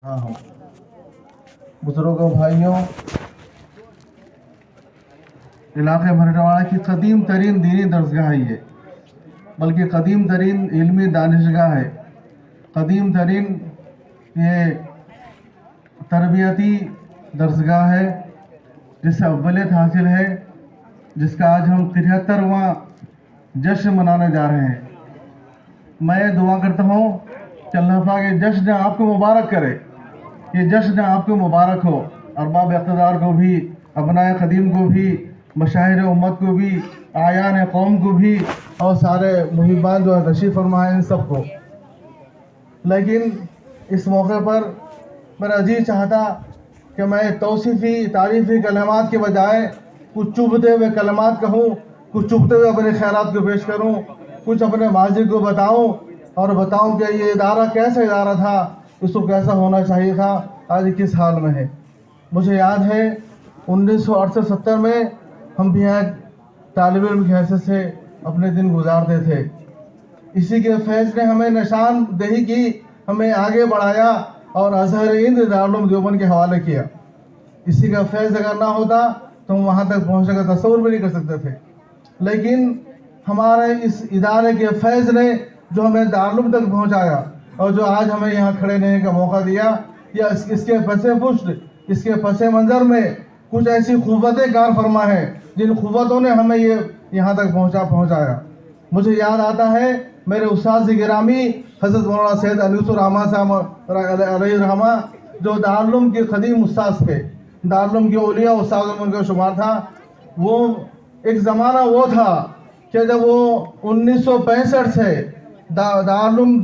हाँ हाँ बुजुर्गों भाइयों, इलाके भरवाड़ा की कदीम तरीन दीनी दरसगाह है ये, बल्कि कदीम तरीन इल्मी दानिशगाह है, कदीम तरीन ये तरबियती दरसगाह है जिससे अव्वलियत हासिल है, जिसका आज हम 73वां जश्न मनाने जा रहे हैं। मैं दुआ करता हूँ कि अल्लाह पाक ये जश्न आपको मुबारक करे, ये जश्न आपको मुबारक हो। अरबाब इक़्तिदार को भी, अबनाए क़दीम को भी, मशाहिर उम्मत को भी, आयान कौम को भी, और सारे मुहिबान जो तशरीफ़ फरमा है इन सब को। लेकिन इस मौके पर मेरा जी चाहता कि मैं तौसीफ़ी तारीफ़ी कलमात के बजाय कुछ चुभते हुए कलमात कहूँ, कुछ चुभते हुए अपने ख़यालात को पेश करूँ, कुछ अपने माजी को बताऊँ और बताऊँ कि ये इदारा कैसा इदारा था, इसको कैसा होना चाहिए था, आज किस हाल में है। मुझे याद है 1968-70 में हम भी यहाँ तालिब इल्म की हैसियत से अपने दिन गुजारते थे। इसी के फैज़ ने हमें निशानदेही की, हमें आगे बढ़ाया और अज़हर हिंद दारुल उलूम देवबंद के हवाले किया। इसी का फैज़ अगर ना होता तो हम वहाँ तक पहुँचने का तस्वुर भी नहीं कर सकते थे। लेकिन हमारे इस इदारे के फैज़ ने जो हमें दारुल उलूम तक पहुँचाया और जो आज हमें यहाँ खड़े रहने का मौका दिया, या इसके पसे पुष्ट, इसके पसे मंज़र में कुछ ऐसी क़ुव्वतें कार फरमा है जिन क़ुव्वतों ने हमें ये यहाँ तक पहुँचाया। मुझे याद आता है मेरे उस्ताद गिरामी हज़रत मौलाना सैयद अनीसुर रहमान साहब अलैहि रहमा, जो दारुल उलूम के क़दीम उस्ताद थे, दारुल उलूम के औलिया उस्ताद में उनका शुमार था। वो एक ज़माना वो था कि जब वो 1965 से दारुल उलूम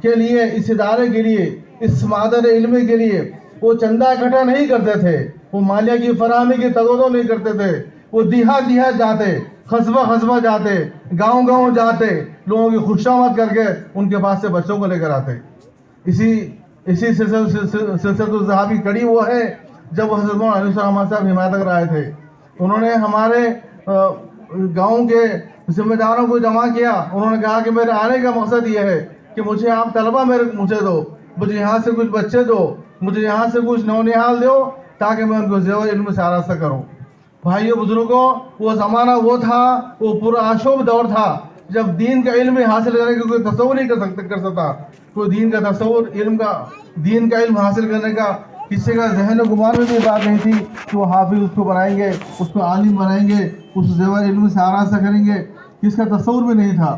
के लिए, इस इदारे के लिए, इस मादर इल्मी के लिए वो चंदा इकट्ठा नहीं करते थे, वो मालिया की फराहमी की तगदो नहीं करते थे, वो दिहात जाते, कस्बा जाते, गांव जाते, लोगों की खुशामद करके उनके पास से बच्चों को लेकर आते। इसी सिलसिला ज़हाबी कड़ी वो है जब हज़रत मौलाना अनीसुर रहमान साहब हिमायतनगर आए थे। उन्होंने हमारे गांव के जिम्मेदारों को जमा किया। उन्होंने कहा कि मेरे आने का मकसद ये है कि मुझे आप तलबा मुझे दो, मुझे यहाँ से कुछ बच्चे दो, मुझे यहाँ से कुछ नौनिहाल दो, ताकि मैं उनको ज़ेवर इल्म से आरास्ता करूँ। भाइयों बुजुर्गों, वो ज़माना वो था, वो पूरा आशोब दौर था जब दीन का इल्म हासिल करने का कोई तस्वुर नहीं कर सकता। कोई दीन का तस्वुर, दीन का इल्म हासिल करने का किसी का ज़हन गुमान में भी बात नहीं थी कि वो हाफिज़ उसको बनाएंगे, उसको आलिम बनाएंगे, उस ज़ेवर इल्म से आरास्ता करेंगे, किसका तस्वुर भी नहीं था।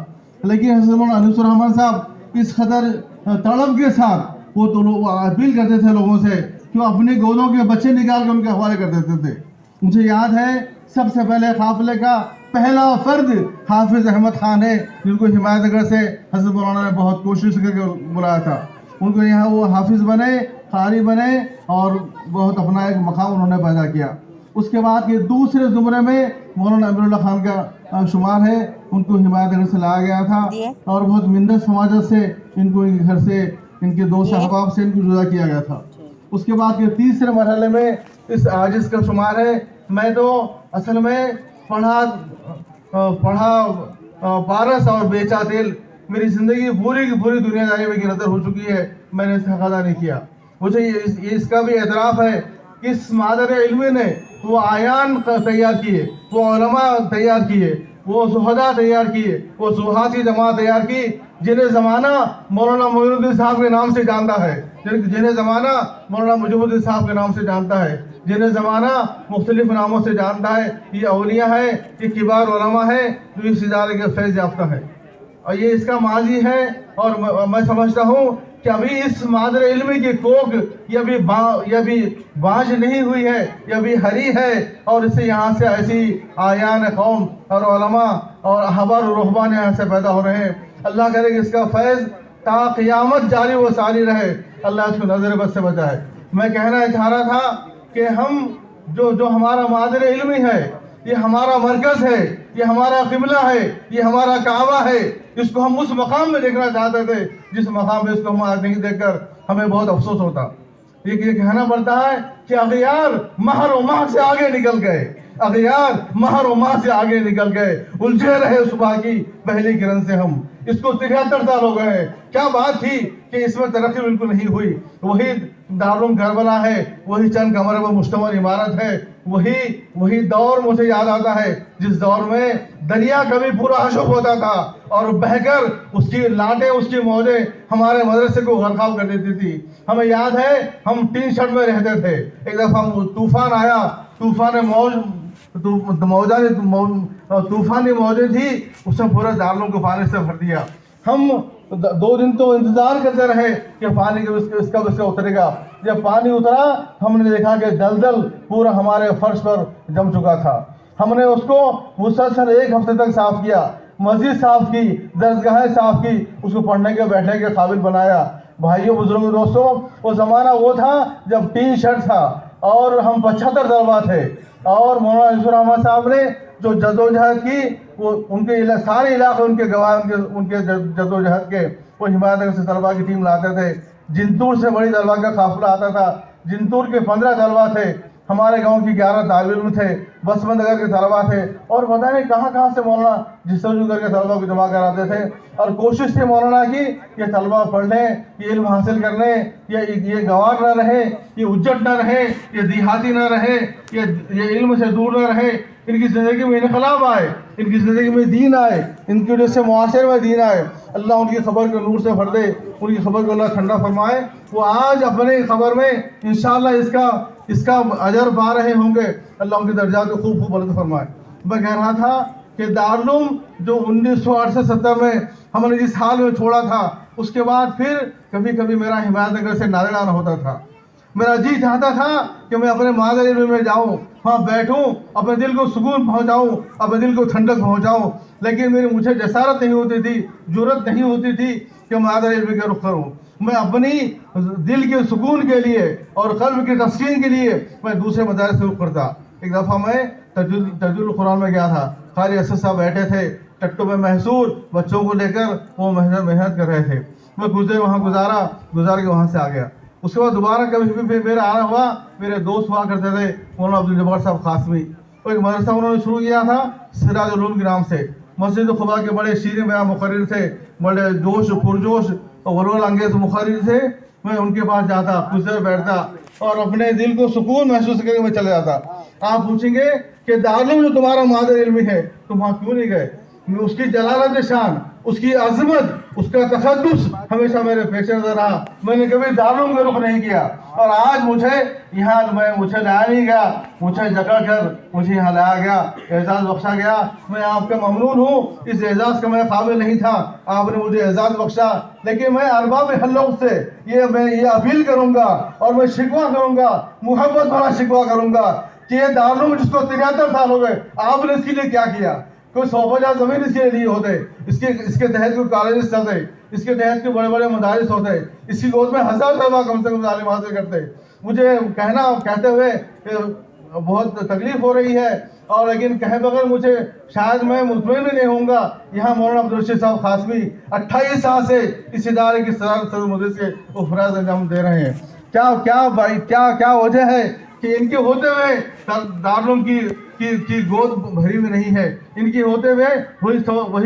लेकिन हज़रत मौलाना अनीसुर रहमान साहब इस कदर तड़प के साथ वो तो लोग अपील करते थे लोगों से कि वो अपने गोदों के बच्चे निकाल के उनके हवाले कर देते थे। मुझे याद है सबसे पहले काफ़िले का पहला फ़र्द हाफिज़ अहमद ख़ान है, जिनको हिमायतनगर से हज़रत मौलाना ने बहुत कोशिश करके बुलाया था। उनको यहाँ वो हाफिज़ बने, कारी बने और बहुत अपना एक मकाम उन्होंने पैदा किया। उसके बाद ये दूसरे ज़ुमरे में मौलाना अमीरुल्लाह खान का शुमार है, उनको हिमायतनगर से लाया गया था और बहुत मिन्नत समाजत से इनको इनके घर से, इनके दोस्त अहबाब से इनको जुदा किया गया था। उसके बाद ये तीसरे मरहले में इस आजिज़ का शुमार है। मैं तो असल में पढ़ा पारस और बेचा तेल, मेरी ज़िंदगी पूरी की पूरी दुनियादारी में गिरफ्तार हो चुकी है, मैंने इसका खदा नहीं किया। मुझे इसका भी एतराफ़ है कि इस मादर इल्मी ने वो आयान तैयार किए, वो उलमा तैयार किए, वो सुहदा तैयार किए, वो सुहाद की जमात तैयार की, जिन्हें ज़माना मौलाना मोइनुद्दीन साहब के नाम से जानता है, जिन्हें ज़माना मौलाना मुजीबुद्दीन साहब के नाम से जानता है, जिन्हें ज़माना मुख्तलिफ नामों से जानता है। ये औलिया है, ये किबार उलमा है जो इस इदारे के फैज़ याफ्ता है और ये इसका माजी है। और मैं समझता हूँ कि अभी इस मादर इल्मी की कोक ये भी बाँझ नहीं हुई है, ये भी हरी है और इससे यहाँ से ऐसी आयान कौम और उलमा और अहबार और रुहबान यहाँ से पैदा हो रहे हैं। अल्लाह करे कि इसका फैज़ ता क़यामत जारी व सारी रहे, अल्लाह इसको नज़र बद से बचाए। मैं कहना चाह रहा था कि हम जो हमारा मादर इल्मी है, ये हमारा मरकज़ है, ये हमारा क़िबला है, ये हमारा काबा है, इसको हम उस मकाम में देखना चाहते थे जिस मकाम में इसको हम आज नहीं देखकर हमें बहुत अफसोस होता। ये कहना पड़ता है कि अग़ियार महर व माह से आगे निकल गए, अग़ियार महर व माह से आगे निकल गए, उलझे रहे सुबह की पहली किरण से हम। اس کو 73 سال ہو گئے ہیں. کیا بات تھی کہ اس میں ترقی بالکل نہیں ہوئی. وہی دارالعلوم کربلا ہے, وہی چند کمرے پر مشتمل عمارت ہے, وہی دور مجھے یاد آتا ہے جس دور میں دریا کبھی پورا اشک ہوتا تھا اور بہہ کر اس کی لاٹیں, اس کی موجیں ہمارے مدرسے کو غرقاب کر دیتی تھی. ہمیں یاد ہے ہم ٹین شرٹ میں رہتے تھے. ایک دفعہ طوفان آیا, طوفانی موجیں تھی, اس نے پورے دارالعلوم کو پانی سے بھر دیا. ہم 2 دن تو انتظار کرتے رہے کہ پانی اس کا اترے گا. جب پانی اترا ہم نے دیکھا کہ دلدل پورا ہمارے فرش پر جم چکا تھا. ہم نے اس کو مسلسل 1 ہفتے تک صاف کیا, مسجد صاف کی, درسگاہیں صاف کی, اس کو پڑھنے کے بیٹھنے کے قابل بنایا. بھائیوں, بزرگوں, دوستوں, وہ زمانہ وہ تھا جب ٹین شرٹ تھا اور ہم 75 طلباء تھے. اور مولانا یوسف احمد صاحب نے جو جدوجہد کی, وہ ان کے سارے علاقے ان کے گواہ, ان کے جدوجہد کے. وہ ہمایت نگر سے طلباء کی ٹیم لاتے تھے, جنتور سے بڑی طلباء کا قافلہ آتا تھا. جنتور کے 15 طلباء تھے, ہمارے گاؤں کی 11 طالب علم تھے, بسمت نگر کے طلباء تھے, اور پتہ نہیں کہاں سے مولانا جستجو کر کے طلباء کو جمع کراتے تھے. اور کوشش تھی مولانا کی کہ طلباء پڑھ لیں, یہ علم حاصل کر لیں, یہ گوار نہ رہے, یہ اجٹ نہ رہے, یہ دیہاتی نہ رہے, یہ علم سے دور نہ رہے. ان کی زندگی میں انقلاب آئے, ان کی زندگی میں دین آئے, ان کی وجہ سے معاشرے میں دین آئے. اللہ ان کی خبر کو نور سے بھر دے, ان کی خبر کو اللہ ٹھنڈا فرمائے. وہ آج اپنے خبر میں انشاءاللہ اس کا اجر پا رہے ہوں گے. اللہ ان کے درجات کو خوب بلند فرمائے. میں کہہ رہا تھا کہ دارالعلوم جو 1968-70 میں ہم نے جس حال میں چھوڑا تھا, اس کے بعد پھر کبھی کبھی میرا ہمایت نگر سے نادر آنا ہوتا تھا. میرا جی چاہتا تھا کہ میں اپنے مادر علم میں جاؤں, وہاں بیٹھوں, اپنے دل کو سکون پہنچاؤں, اپنے دل کو ٹھنڈک پہنچاؤں. لیکن مجھے جسارت نہیں ہوتی تھی, جرأت نہیں ہوتی تھی کہ مادر علم کا رخ کروں. میں اپنی دل کے سکون کے لیے اور قلب کی تسکین کے لیے میں دوسرے مدارس سے رخ کرتا. ایک دفعہ میں تجوید القرآن میں گیا تھا. قاری اسد صاحب بیٹھے تھے ٹکٹوں میں محصور بچوں کو لے کر, وہ محنت کر رہے تھے. میں وہاں گزار کے وہاں سے آ گیا. اس کے بعد دوبارہ کبھی بھی میرا آنا ہوا. میرے دوست ہوا کرتے تھے مولانا عبدالجبار صاحب قاسمی. وہ ایک مدرسہ انہوں نے شروع کیا تھا سراج العلوم کے نام سے. مسجد خدا کے بڑے شیریں بیاں مقرر تھے, بڑے جوش پرجوش اور ولول انگیز مقرر تھے. میں ان کے پاس جاتا, کچھ دیر بیٹھتا اور اپنے دل کو سکون محسوس کر کے میں چلے جاتا. آپ پوچھیں گے کہ دارالعلوم جو تمہارا مادر علمی ہے, تم وہاں کیوں نہیں گئے؟ اس کی جلالت شان, اس کی عظمت, اس کا تقدس ہمیشہ میرے پیش نظر رہا. میں نے کبھی دارالعلوم کا رخ نہیں کیا. اور آج مجھے لایا نہیں گیا, مجھے جگہ کر مجھے یہاں لایا گیا, اعزاز بخشا گیا. میں آپ کا ممنون ہوں. اس اعزاز کا میں قابل نہیں تھا, آپ نے مجھے اعزاز بخشا. لیکن میں ارباب حلق سے یہ اپیل کروں گا اور میں شکوہ کروں گا, محبت بھرا شکوہ کروں گا کہ یہ دارالعلوم جس کو 73 سال ہو گئے, آپ نے اس کے لیے کیا کیا؟ کوئی 100 زمین اس کے لیے ہوتے, اس کے تحت کوئی کالجز چلتے, اس کے تحت کوئی بڑے بڑے مدارس ہوتے, اس کی گود میں 1000 طلباء کم سے کم تعلیم حاصل کرتے. مجھے کہتے ہوئے بہت تکلیف ہو رہی ہے, اور لیکن کہے بغیر مجھے شاید میں مطمئن بھی نہیں ہوں گا. یہاں مولانا عبدالرشید صاحب قاسمی 28 سال سے اس ادارے کی صدر مدرس کے افراد انجام دے رہے ہیں. کیا وجہ ہے کہ ان کے ہوتے ہوئے دارالعلوم کی گود بھری میں نہیں ہے؟ ان کے ہوتے ہوئے وہی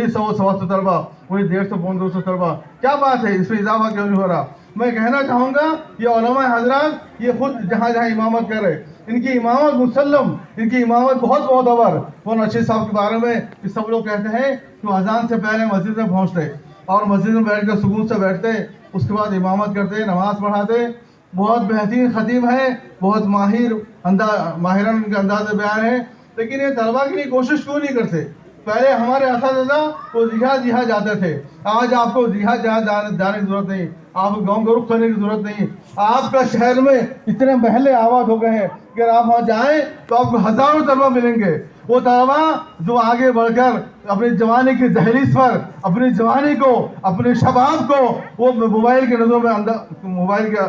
100 طلباء, وہی 150-200 طلباء. کیا بات ہے, اس میں اضافہ کیوں نہیں ہو رہا؟ میں کہنا چاہوں گا یہ علماء حضرات یہ خود جہاں امامت کر رہے, ان کی امامت مسلم, ان کی امامت بہت معتبر. وہ رشید صاحب کے بارے میں سب لوگ کہتے ہیں کہ وہ اذان سے پہلے مسجد میں پہنچتے اور مسجد میں بیٹھ کر سکون سے بیٹھتے, اس کے بعد امامت کرتے, نماز پڑھاتے. بہت بہترین خطیب ہیں, بہت ماہران ان کا انداز بیان ہے. لیکن یہ طلباء کے لیے کوشش کیوں نہیں کرتے؟ پہلے ہمارے اساتذہ وہ جہاد جاتے تھے. آج آپ کو جہاد جانے کی ضرورت نہیں, آپ کو گاؤں کا رخ کرنے کی ضرورت نہیں. آپ کا شہر میں اتنے محلے آباد ہو گئے ہیں کہ اگر آپ وہاں جائیں تو آپ کو ہزاروں طلباء ملیں گے. وہ طلباء جو آگے بڑھ کر اپنی جوانی کی دہلیز پر اپنی جوانی کو, اپنے شباب کو وہ موبائل کے نظروں میں موبائل کے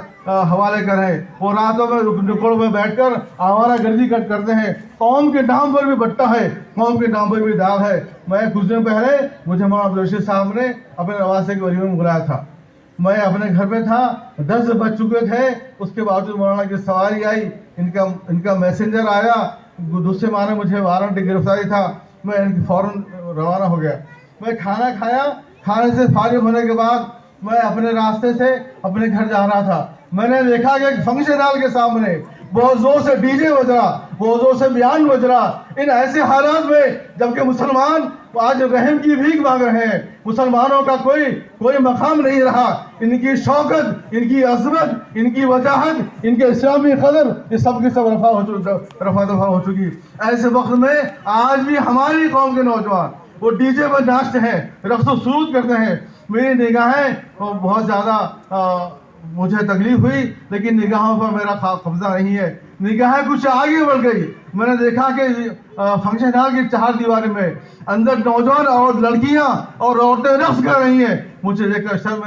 حوالے کریں, وہ راتوں میں نکڑوں میں بیٹھ کر آوارہ گردی کرتے ہیں. قوم کے نام پر بھی بٹا ہے, قوم کے نام پر بھی داغ ہے. میں کچھ دن پہلے مجھے مولانا عبدالرشید صاحب نے اپنے نواسے کے ولیمے میں بلایا تھا. میں اپنے گھر پہ تھا, 10 بج چکے تھے. اس کے باوجود مولانا کی سواری آئی, ان کا میسنجر آیا, دوسرے معنی مجھے وارنٹ گرفتاری تھا. میں فوراً روانہ ہو گیا. میں کھانا کھایا, खाने से फारिग होने के बाद मैं अपने रास्ते से अपने घर जा रहा था। मैंने देखा कि एक फंक्शन हॉल के सामने बहुत जोर से डीजे बज रहा, बहुत जोर से बयान बज रहा। इन ऐसे हालात में जबकि मुसलमान आज रहम की भीख मांग रहे हैं, मुसलमानों का कोई मकाम नहीं रहा। इनकी शौकत, इनकी अजमत, इनकी वजाहत, इनके इस्लामी कदर, ये सब की सब रफा दफा हो चुकी। ऐसे वक्त में आज भी हमारी कौम के नौजवान वो डीजे पर नाचते हैं, रक्स व सुरूद करते हैं। मेरी निगाहें बहुत ज़्यादा मुझे तकलीफ हुई, लेकिन निगाहों पर मेरा कब्जा नहीं है। निगाहें कुछ आगे बढ़ गई। मैंने देखा कि फंक्शन हॉल की चार दीवारी में अंदर नौजवान और लड़कियां और औरतें रक्स कर रही हैं। मुझे देखकर शर्म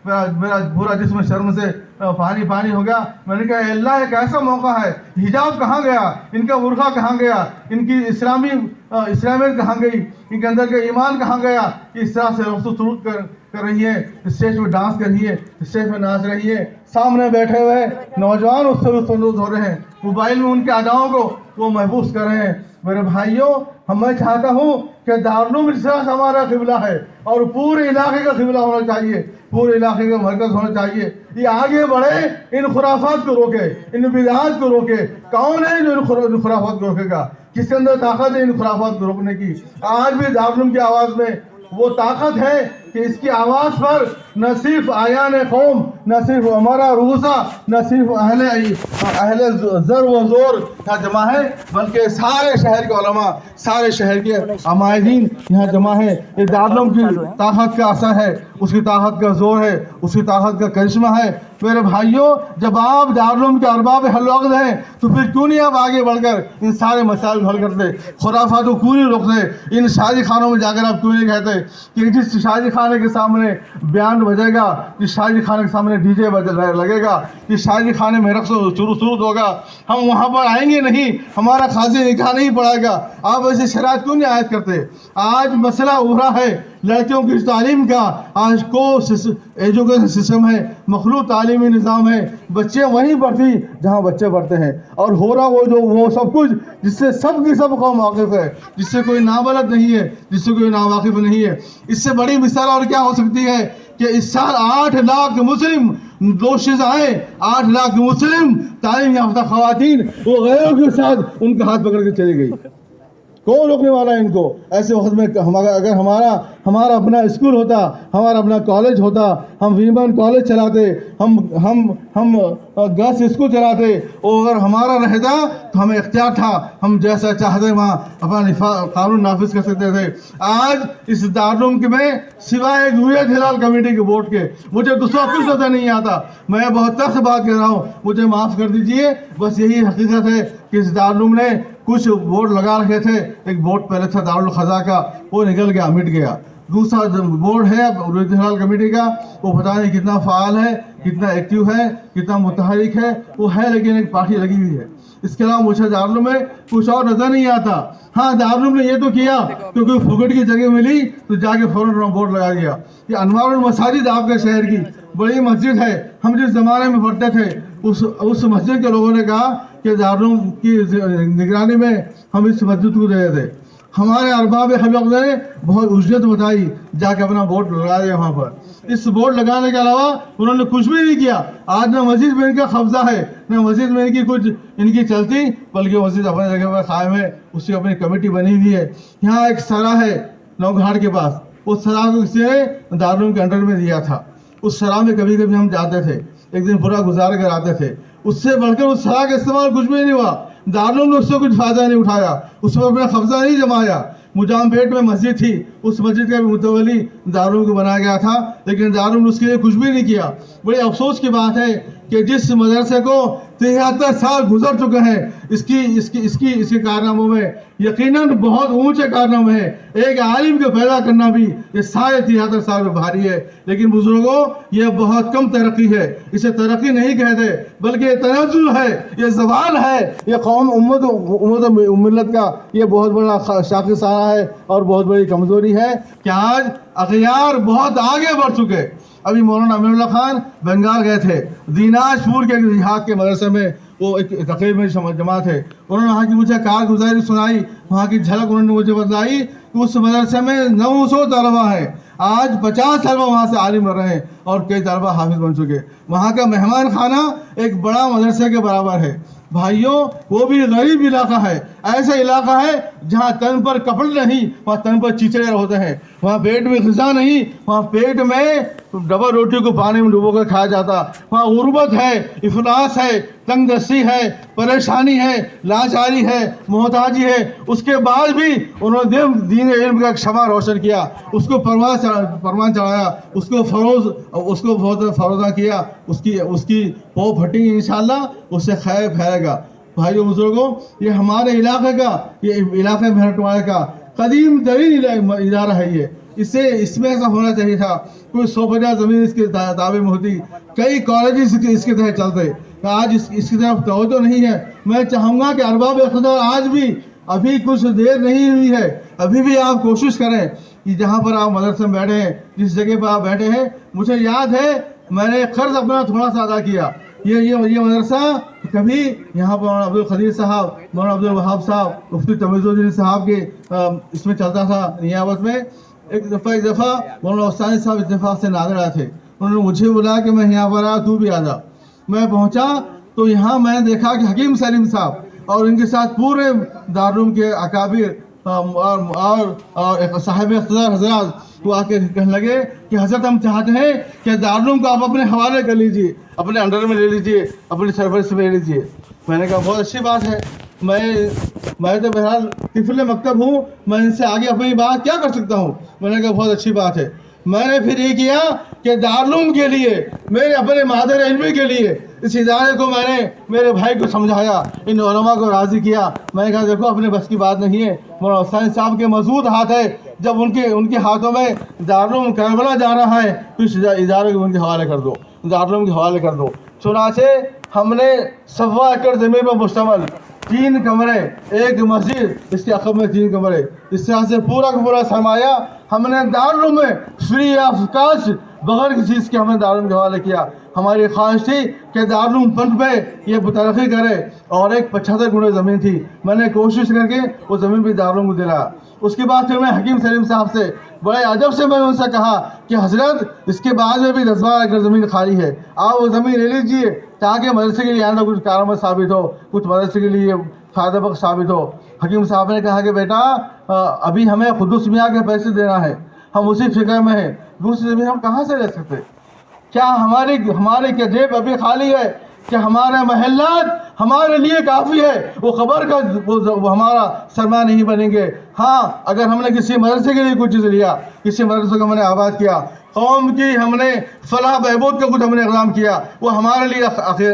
मेरा पूरा जिस्म शर्म से पानी हो गया। मैंने कहा अल्लाह एक ऐसा मौका है, हिजाब कहाँ गया, इनका बुर्का कहाँ गया, इनकी इस्लामियत कहाँ गई, इनके अंदर का ईमान कहाँ गया। इस तरह से रफ्सो सुरूद कर रही है, स्टेज पे डांस कर रही है, स्टेज पे नाच रही है। सामने बैठे हुए नौजवान उससे हो रहे हैं, मोबाइल में उनके अदाओं को वो महफूज कर रहे हैं। मेरे भाइयों, मैं चाहता हूँ कि दारुल इस्लाम हमारा क़िबला है और पूरे इलाके का क़िबला होना चाहिए, पूरे इलाके का मरकज़ होना चाहिए। ये आगे बढ़े, इन खुराफात को रोके, इन बिदअत को रोके। कौन है जो इन खुराफात को रोकेगा? किसके अंदर ताकत है इन खुराफात को रोकने की? आज भी दारुल की आवाज़ में वो ताकत है कि इसकी आवाज़ पर न सिर्फ आयान कौम, न सिर्फ हमारा रूसा, न सिर्फ अहले ज़र व ज़ोर यहाँ जमा है, बल्कि सारे शहर के उलमा, सारे शहर के अमायदीन यहाँ जमा है। ये दारुल की ताकत का असर है, उसकी ताकत का जोर है, उसकी ताकत का करिश्मा है। मेरे भाइयों, जब आप दारुल के अरबाब हल हैं तो फिर क्यों नहीं आप आगे बढ़कर इन सारे मसाइल हल करते, खुराफात को क्यों नहीं रोकते? इन शादी खानों में जाकर आप क्यों नहीं कहते कि जिस शादी खाने के सामने बयान बजेगा, जिस शादी खाने के सामने डीजे लगेगा, जिस शादी खाने में रक्स शुरू होगा, हम वहाँ पर आएंगे नहीं, हमारा खासी निकाह नहीं पड़ेगा? आप ऐसे शराइत क्यों नहीं आयत करते? आज मसला उभरा है लड़कियों की तालीम का। आज को एजुकेशन सिस्टम है, मखलूत तालीमी निज़ाम है, बच्चे वहीं पढ़ती जहाँ बच्चे पढ़ते हैं, और हो रहा वो सब कुछ जिससे सब की सब कौम वाकिफ़ है, जिससे कोई नाबलद नहीं है, जिससे कोई नावाकिफ़ नहीं है। इससे बड़ी मिसाल और क्या हो सकती है कि इस साल 8 लाख मुस्लिम दोषिज आए, 8 लाख मुस्लिम तालीम याफ्ता ख़वातीन वो गैरों के साथ उनका हाथ पकड़ के चली गई। कौन रोकने वाला है इनको? ऐसे वक्त में अगर हमारा अपना स्कूल होता, हमारा अपना कॉलेज होता, हम वीमन कॉलेज चलाते, हम गर्ल्स स्कूल चलाते, और अगर हमारा रहता तो हमें इख्तियार था, हम जैसा चाहते वहाँ अपना कानून नाफिज कर सकते थे। आज इस दारुल में सिवाय एक हुए हिलाल कमेटी के वोट के मुझे दूसरा कुछ पता नहीं आता। मैं बहुत तख्त बात कर रहा हूँ, मुझे माफ़ कर दीजिए। बस यही हकीकत है कि इस दारुल ने कुछ बोर्ड लगा रखे थे। एक बोर्ड पहले था दारुल ख़ज़ा का, वो निकल गया, मिट गया। दूसरा बोर्ड है हिलाल कमेटी का, वो पता नहीं कितना फ़ाल है, कितना एक्टिव है, कितना मुतहरिक है, वो है, लेकिन एक पार्टी लगी हुई है। इसके अलावा मुझे दारुल में कुछ और नज़र नहीं आता। हाँ, दारुल ने ये तो किया क्योंकि फुकट की जगह मिली तो जाके फ़ौरन बोर्ड लगा दिया। ये अनवारुल मसाजिद आपके शहर की बड़ी मस्जिद है, हम जिस ज़माने में पढ़ते थे उस मस्जिद के लोगों ने कहा कि दारुल की निगरानी में हम इस मस्जिद को दे थे। हमारे अरबाब हलक़ ने बहुत उज्जत बताई, जाके अपना बोर्ड लगा दिया वहाँ पर। इस बोर्ड लगाने के अलावा उन्होंने कुछ भी नहीं किया। आज न मस्जिद में इनका कब्जा है, न मस्जिद में इनकी कुछ इनकी चलती, बल्कि मस्जिद अपने जगह पर कायम है, उसकी अपनी कमेटी बनी हुई है। यहाँ एक सरा है नौघाट के पास, उस सरा को किसी ने दारुल के अंडर में दिया था। उस सरा में कभी कभी हम जाते थे, एक दिन पूरा गुजार कर आते थे। उससे बढ़कर उस सरा का इस्तेमाल कुछ भी नहीं हुआ। दारुल ने उससे कुछ फ़ायदा नहीं उठाया, उस पर अपना कब्जा नहीं जमाया। मुजामपेट में मस्जिद थी, उस मस्जिद का भी मुतवली दारुल को बनाया गया था, लेकिन दारुल ने उसके लिए कुछ भी नहीं किया। बड़े अफसोस की बात है कि जिस मदरसे को 73 साल गुजर चुके हैं, इसके कारनामों में यकीनन बहुत ऊंचे कारनामे हैं। एक आलिम को पैदा करना भी ये सारे 73 साल में भारी है। लेकिन बुजुर्गों, ये बहुत कम तरक्की है, इसे तरक्की नहीं कहते, बल्कि ये तनज़्ज़ुल है, ये ज़वाल है, ये कौम उम्मत मिल्लत का ये बहुत बड़ा शाखसाना है और बहुत बड़ी कमज़ोरी है कि आज अग़यार बहुत आगे बढ़ चुके। अभी मौलाना अमीरुल्लाह खान बंगाल गए थे, दिनाजपुर के जिहाद के मदरसे में वो एक तकरीब में जमा थे। उन्होंने वहाँ की मुझे कारगुजारी सुनाई, वहाँ की झलक उन्होंने मुझे बताई कि उस मदरसे में 900 तलबा है। آج 50 طلبہ وہاں سے عالم بن رہے ہیں اور کئی طلبہ حافظ بن چکے. وہاں کا مہمان خانہ ایک بڑا مدرسے کے برابر ہے. بھائیوں وہ بھی غریب علاقہ ہے, ایسا علاقہ ہے جہاں تن پر کپڑے نہیں, وہاں تن پر چیچڑے ہوتے ہیں, وہاں پیٹ میں غذا نہیں, وہاں پیٹ میں ڈبل روٹی کو پانی میں ڈبو کر کھایا جاتا, وہاں غربت ہے, افلاس ہے, تنگ دستی ہے, پریشانی ہے, لاچاری ہے, محتاجی ہے. اس کے بعد بھی انہوں نے دین علم کا شمع روشن کیا, اس کو پروان چڑھایا, اس کو بہت فروزہ کیا, اس کی پو پھٹی انشاءاللہ اس سے خیر پھیلے گا. بھائیو بزرگوں, یہ ہمارے علاقے کا, یہ علاقے میرٹھ والے کا قدیم ترین ادارہ ہے. اس میں ایسا ہونا چاہیے تھا, کوئی 150 زمین اس کے تابع میں ہوتی, کئی کالجز اس کے تحت چلتے. آج اس کی طرف توجہ نہیں ہے. میں چاہوں گا کہ ارباب اقتدار آج بھی, ابھی کچھ دیر نہیں ہوئی ہے, ابھی بھی آپ کوشش کریں کہ جہاں پر آپ مدرسے میں بیٹھے ہیں, جس جگہ پر آپ بیٹھے ہیں, مجھے یاد ہے میں نے قرض اپنا تھوڑا سا ادا کیا. یہ مدرسہ کبھی یہاں پر مولانا عبد القدیر صاحب, مولانا عبد الوہاب صاحب, مفتی تمیز الدین صاحب کے اس میں چلتا تھا نیابت میں. ایک دفعہ مولانا عثمانی صاحب اتفاق سے ناظر آئے تھے, انہوں نے مجھے بلایا کہ میں یہاں پر آیا, تو بھی آ جا. میں پہنچا تو یہاں میں نے دیکھا کہ حکیم سلیم صاحب اور ان کے ساتھ پورے دارالعلوم کے اکابر اور صاحب اقتدار حضرات وہ آ کے کہنے لگے کہ حضرت ہم چاہتے ہیں کہ دارالعلوم کو آپ اپنے حوالے کر لیجئے, اپنے انڈر میں لے لیجئے, اپنی سرپرستی میں لے لیجئے. میں نے کہا بہت اچھی بات ہے, میں تو بہرحال طفل مکتب ہوں, میں ان سے آگے اپنی بات کیا کر سکتا ہوں. میں نے کہا بہت اچھی بات ہے. میں نے پھر یہ کیا کہ دارالعلوم کے لیے, میرے اپنے مادر علمی کے لیے اس ادارے کو میں نے میرے بھائی کو سمجھایا, ان علماء کو راضی کیا. میں نے کہا دیکھو اپنے بس کی بات نہیں ہے, مولانا عثمانی صاحب کے مضبوط ہاتھ ہے, جب ان کے ہاتھوں میں دارالعلوم کربلا جا رہا ہے تو اس ادارے کو ان کے حوالے کر دو, دارالعلوم کے حوالے کر دو. چنانچہ ہم نے 1.25 ایکڑ زمین پر مشتمل 3 کمرے, ایک مسجد, اس کے عقب میں 3 کمرے, اس طرح سے پورا کا پورا سرمایہ ہم نے دارالعلوم میں فری آف کاسٹ بغیر کسی چیز کے ہم نے دارالعلوم کے حوالے کیا. ہماری خواہش تھی کہ دارالعلوم فنڈ پہ یہ ترقی کرے, اور ایک 75 گنے زمین تھی, میں نے کوشش کر کے وہ زمین بھی دارالعلوم کو دلایا. اس کے بعد پھر میں حکیم سلیم صاحب سے بڑے ادب سے میں نے ان سے کہا کہ حضرت اس کے بعد میں بھی 10-12 ایکڑ زمین خالی ہے, آپ وہ زمین لے لیجیے تاکہ مدرسے کے لیے آئندہ کچھ کارآمد ثابت ہو, کچھ مدرسے کے لیے فائدہ بخش ثابت ہو. حکیم صاحب نے کہا کہ بیٹا ابھی ہمیں قدس میاں کے پیسے دینا ہے, ہم اسی فکر میں ہیں, دوسری زمین ہم کہاں سے لے سکتے. کیا ہماری کیا جیب ابھی خالی ہے, کہ ہمارے محلات ہمارے لیے کافی ہے, وہ خبر کا وہ ہمارا سرمایہ نہیں بنیں گے. ہاں اگر ہم نے کسی مدرسے کے لیے کچھ چیز لیا, کسی مدرسے کو ہم نے آباد کیا, قوم کی ہم نے فلاح بہبود کا کچھ ہم نے اقدام کیا, وہ ہمارے لیے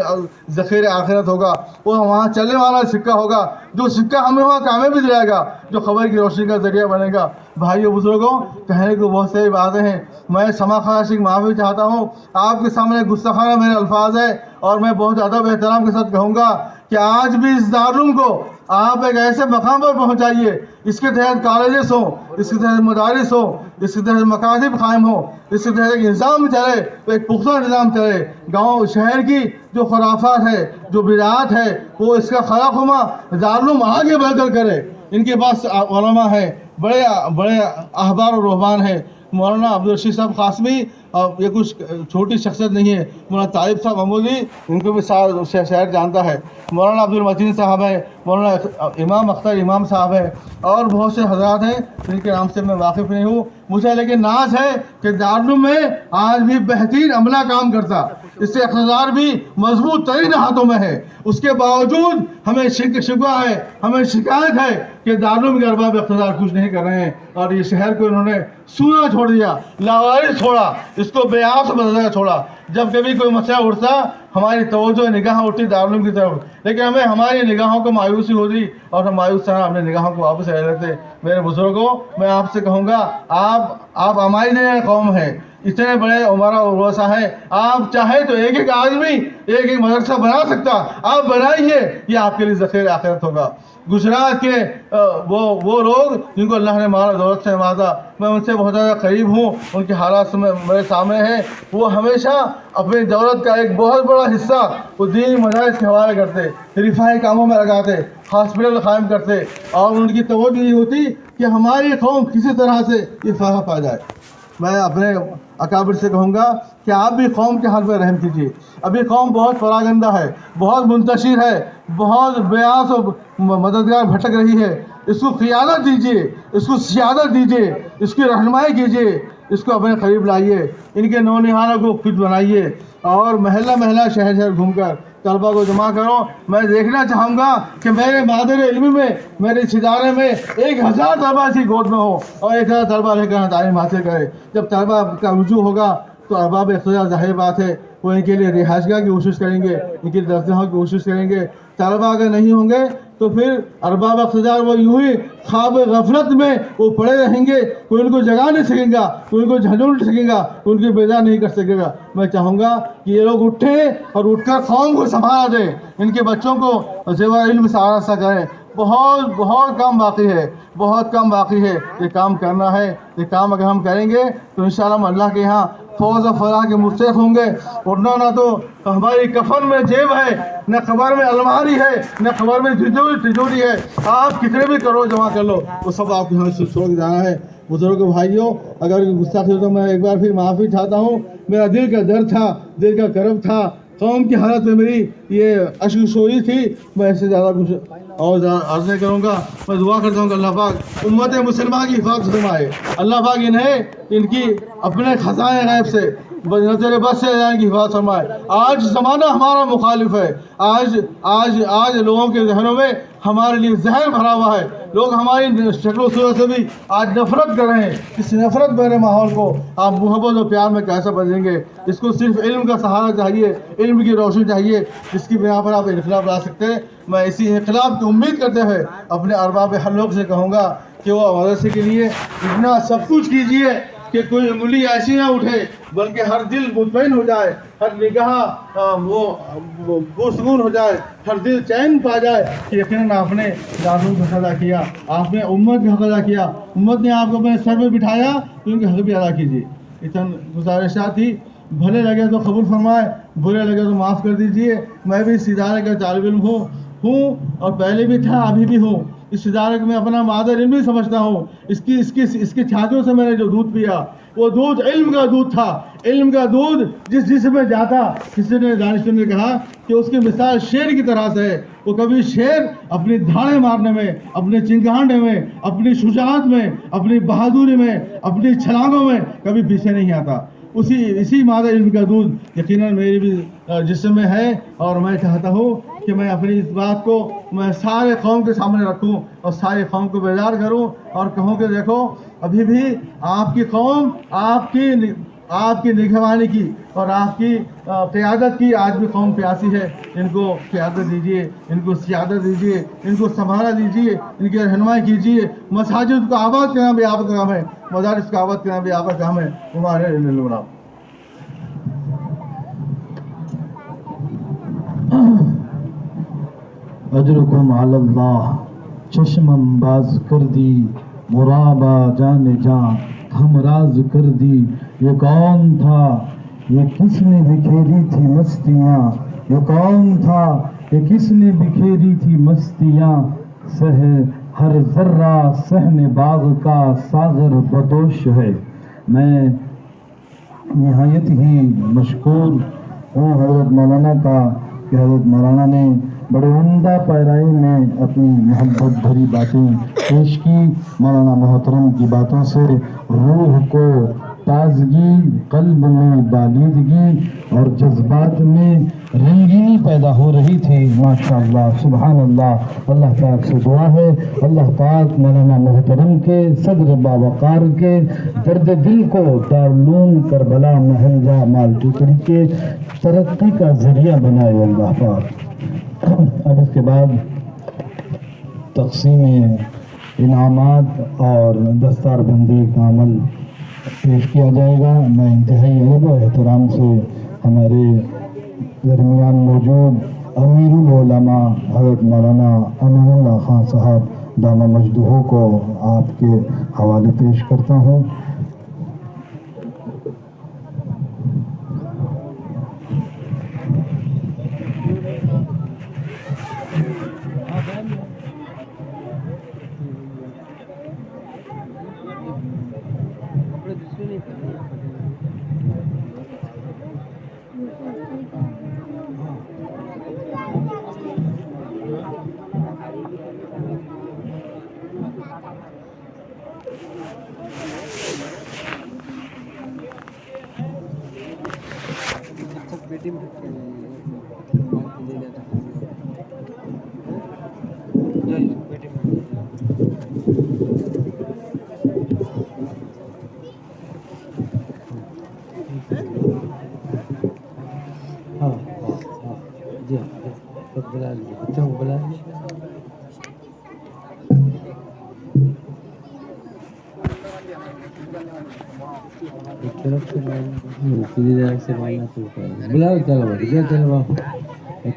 ذخیرہ آخرت ہوگا, وہ وہاں چلنے والا سکہ ہوگا, جو سکہ ہمیں وہاں کامیابی دلائے گا, جو خبر کی روشنی کا ذریعہ بنے گا. بھائیو بزرگوں, کہنے کو بہت ساری باتیں ہیں, میں سما خراشی کی معافی چاہتا ہوں. آپ کے سامنے گستاخانہ میرے الفاظ ہے, اور میں بہت ادب احترام کے ساتھ کہوں گا کہ آج بھی اس دارالعلوم کو آپ ایک ایسے مقام پر پہنچائیے, اس کے تحت کالجز ہوں, اس کے تحت مدارس ہوں, اس کے تحت مکاتب قائم ہوں, اس کے تحت ایک نظام چلے, ایک پختہ نظام چلے. گاؤں شہر کی جو خرافات ہے, جو بدعات ہے, وہ اس کا خلا خما دارالعلوم آگے بڑھ کر کرے. ان کے پاس علماء ہیں, بڑے احبار و رہبان ہیں. مولانا عبدالرشید صاحب قاسمی, یہ کچھ چھوٹی شخصیت نہیں ہے. مولانا طالب صاحب عمودی, ان کو بھی شہر جانتا ہے. مولانا عبدالمتین صاحب ہیں, مولانا امام اختر امام صاحب ہیں, اور بہت سے حضرات ہیں جن کے نام سے میں واقف نہیں ہوں. مجھے لیکن ناز ہے کہ دارالعلوم میں آج بھی بہترین عملہ کام کرتا, اس سے اقتدار بھی مضبوط ترین ہاتھوں میں ہے. اس کے باوجود ہمیں شکوہ ہے, ہمیں شکایت ہے کہ دارالعلوم کے ارباب اقتدار کچھ نہیں کر رہے ہیں, اور یہ شہر کو انہوں نے سونا چھوڑ دیا, لاوارث چھوڑا, اس کو بے آب سے بدلنا چھوڑا. جب کبھی کوئی مسئلہ اٹھتا, ہماری توجہ نگاہ اٹھتی دارالعلوم کی طرف, لیکن ہماری نگاہوں کو مایوسی ہوتی, اور ہم مایوس طرح اپنے نگاہوں کو واپس لے لیتے. میرے بزرگوں, میں آپ سے کہوں گا, آپ ہماری نئے قوم ہیں, اتنے بڑے عمرہ ورثہ ہیں, آپ چاہے تو ایک آدمی ایک مدرسہ بنا سکتا, آپ بنائیے, یہ آپ کے لیے ذخیرہ آخرت ہوگا. گجرات کے وہ لوگ جن کو اللہ نے مالا دولت سے نوازا, میں ان سے بہت زیادہ قریب ہوں, ان کے حالات میرے سامنے ہیں. وہ ہمیشہ اپنی دولت کا ایک بہت بڑا حصہ وہ دینی مدارس کے حوالے کرتے, رفاہی کاموں میں لگاتے, ہاسپٹل قائم کرتے, اور ان کی توجہ یہ ہوتی کہ ہماری قوم کسی طرح سے یہ فلاح پا جائے. मैं अपने अकाबिर से कहूँगा कि आप भी कौम के हाल पर रहम कीजिए। अभी कौम बहुत परागंदा है, बहुत मुंतशिर है, बहुत बेआस और मददगार भटक रही है। इसको क़ियादत दीजिए, इसको सियादत दीजिए, इसकी रहनुमाई कीजिए, इसको अपने करीब लाइए, इनके नौनिहालों को खुद बनाइए और महल्ला महल्ला शहर शहर घूमकर तलबा को जमा करो। मैं देखना चाहूँगा कि मेरे मादर इल्मी में, मेरे इस इदारे में 1000 तलबा इसी गोद में हो और 1000 तलबा लेकर तालीम हासिल करे। जब तलबा का रुजू होगा तो अरबाब इख्तियार ज़ाहिर बात है वो इनके लिए रिहाइशगाह की कोशिश करेंगे, इनकी दरगाहों की कोशिश करेंगे। तलबा अगर नहीं होंगे तो फिर अरबाब इख्तियार वो यूं ही ख्वाब गफलत में वो पड़े रहेंगे, कोई उनको जगा नहीं सकेगा, कोई उनको झंझोड़ नहीं सकेगा, कोई उनकी बेजार नहीं कर सकेगा। मैं चाहूँगा कि ये लोग उठें और उठकर कौम को संभाला दें, इनके बच्चों को ज़ेवर इल्म से आरास्ता करें। बहुत बहुत काम बाकी है, बहुत काम बाकी है, ये काम करना है। ये काम अगर हम करेंगे तो इंशाअल्लाह हम अल्लाह के यहाँ फौज और फलाह के मुस्तहिक़ होंगे। वरना ना तो हमारी कफन में जेब है, न कबर में अलमारी है, न कबर में तिजोरी है। आप कितने भी करो जमा कर लो, वो सब आपको यहाँ से छोड़ के जाना है। बुजुर्गों भाइयों, अगर गुस्ताखी हो तो मैं एक बार फिर माफ़ी चाहता हूँ। मेरा दिल का दर्द था, दिल का करब था, कौम की हालत में मेरी ये अशुशोई थी। मैं इससे ज़्यादा कुछ और अर्ज़ नहीं करूँगा। मैं दुआ करता हूँ कि अल्लाह पाक उम्मत मुसलमान की हिफाज़त फरमाए। अल्लाह पाक इन्हें इनकी अपने खज़ाने गैब से नज़र बस से की हिफाज़त फरमाए। आज ज़माना हमारा मुखालिफ है, आज लोगों के जहनों में हमारे लिए जहर भरा हुआ है। लोग हमारी शक्ल सूरत से भी आज नफरत कर रहे हैं। इस नफरत भरे माहौल को आप मोहब्बत और प्यार में कैसे बदलेंगे? इसको सिर्फ इल्म का सहारा चाहिए, इल्म की रोशनी चाहिए, जिसकी बिना पर आप इनकलाब ला सकते हैं। मैं इसी इनकलाब की उम्मीद करते हुए अपने अरबाब हल्लोक से कहूँगा कि वो मदरसे के लिए इतना सब कुछ कीजिए कि कोई उंगली ऐसी ना उठे, बल्कि हर दिल मुतमईन हो जाए, हर निगाह वो सुकून हो जाए, हर दिल चैन पा जाए कि यकीनन आपने दारुल का अदा किया, आपने उम्मत का हक अदा किया, उम्मत ने आपको अपने सर में बिठाया तो उनके हक भी अदा कीजिए। इतनी गुजारिशात थी, भले लगे तो कबूल फरमाए, बुरे लगे तो माफ़ कर दीजिए। मैं भी इस इदारे का तालिब इल्म हूँ और पहले भी था, अभी भी हूँ। इस इदारे को मैं अपना मादर इल्म भी समझता हूँ। इसकी छातियों से मैंने जो दूध पिया वो दूध इल्म का दूध था। इल्म का दूध जिस जिस्म में जाता, किसी ने दानिशमंद ने कहा कि उसकी मिसाल शेर की तरह से है। वो कभी शेर अपनी धाड़ें मारने में, अपने चिंगाड़ने में, अपनी शुजाअत में, अपनी बहादुरी में, अपनी छलांगों में कभी पीछे नहीं आता। इसी मादर इल्म का दूध यकीनन मेरे भी जिस्म में है और मैं चाहता हूँ कि मैं अपनी इस बात को मैं सारे कौम के सामने रखूं और सारे कौम को बेदार करूं और कहूं कि देखो अभी भी आपकी कौम आपकी निगरानी की और आपकी क़यादत की आज भी कौम प्यासी है। इनको क़यादत दीजिए, इनको सियादत दीजिए, इनको संभाला दीजिए, इनकी रहनुमाई कीजिए। मसाजिद को आबाद करना भी आपका काम है, मदारिस को आबाद करना भी आपका काम है। हमारे अजरुकुम अल्लाह चश्मम बाज कर दी, मुराबा जाने जान हमराज कर दी। ये कौन था, ये किसने बिखेरी थी मस्तियाँ? ये कौन था, ये किसने बिखेरी थी मस्तियाँ? सह हर जर्रा सहने बाग का सागर बदोश है। मैं निहायत ही मशकूर हूँ हज़रत मौलाना का कि हज़रत मौलाना ने बड़े उम्दा पैराई में अपनी मोहब्बत भरी बातें पेश की। मौलाना मोहतरम की बातों से रूह को ताजगी, कल्ब में बालिदगी और जज्बात में रंगीनी पैदा हो रही थी। माशाअल्लाह, सुभान अल्लाह। अल्लाह पाक से दुआ है अल्लाह पाक मौलाना मोहतरम के सदर बावकार के दर्द दिल को दारुल करबला महलजा माल टुकड़ी के तरक्की का जरिया बनाए अल्लाह पाक। अब इसके बाद तक़सीम इनामात और दस्तारबंदी का अमल पेश किया जाएगा। मैं इंतहाई अदब और एहतराम से हमारे दरमियान मौजूद अमीरुल उलमा हज़रत मौलाना अमीनुल्लाह खान साहब दामा मजदूह को आपके हवाले पेश करता हूँ। कपड़े दूसरे नहीं पहने।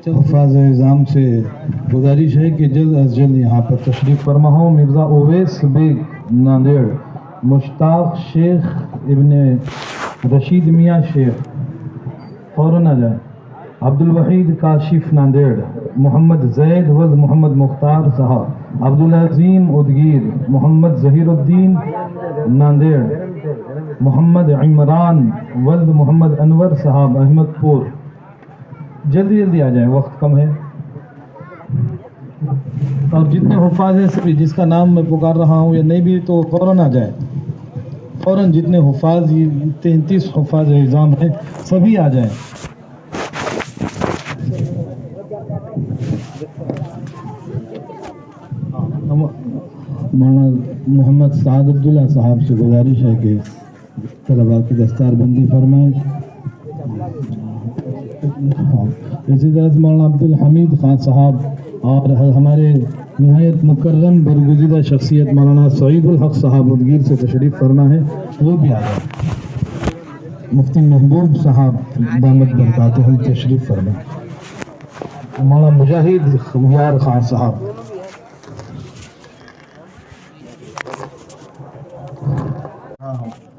حفاظ اعظام سے گزارش ہے کہ جلد از جلد یہاں پر تشریف فرما ہو. مرزا اویس بیگ ناندیڑ، مشتاق شیخ ابن رشید میاں شیخ فوراً آ جائیں. عبد الوحید کاشف ناندیڑ، محمد زید ولد محمد مختار صاحب، عبدالعظیم ادگیر، محمد ظہیر الدین ناندیڑ، محمد عمران ولد محمد انور صاحب احمد پور. جلدی جلدی آ جائیں، وقت کم ہے. اور جتنے حفاظ ہیں سبھی، جس کا نام میں پکار رہا ہوں یا نہیں بھی تو فوراً آ جائیں. فوراً جتنے حفاظ، 33 حفاظ اعظام ہیں، سبھی آ جائیں. مولانا محمد سعد عبداللہ صاحب سے گزارش ہے کہ طلباء کی دستار بندی فرمائیں. اسی طرح سے مولانا عبدالحمید خان صاحب اور ہمارے نہایت مکرم برگزیدہ شخصیت مولانا سعید الحق صاحب ادگیر سے تشریف فرما ہے، وہ بھی آ جائیں. مفتی محبوب صاحب دامت برکاتہم تشریف فرما. مولانا مجاہد خمیار خان صاحب. ہاں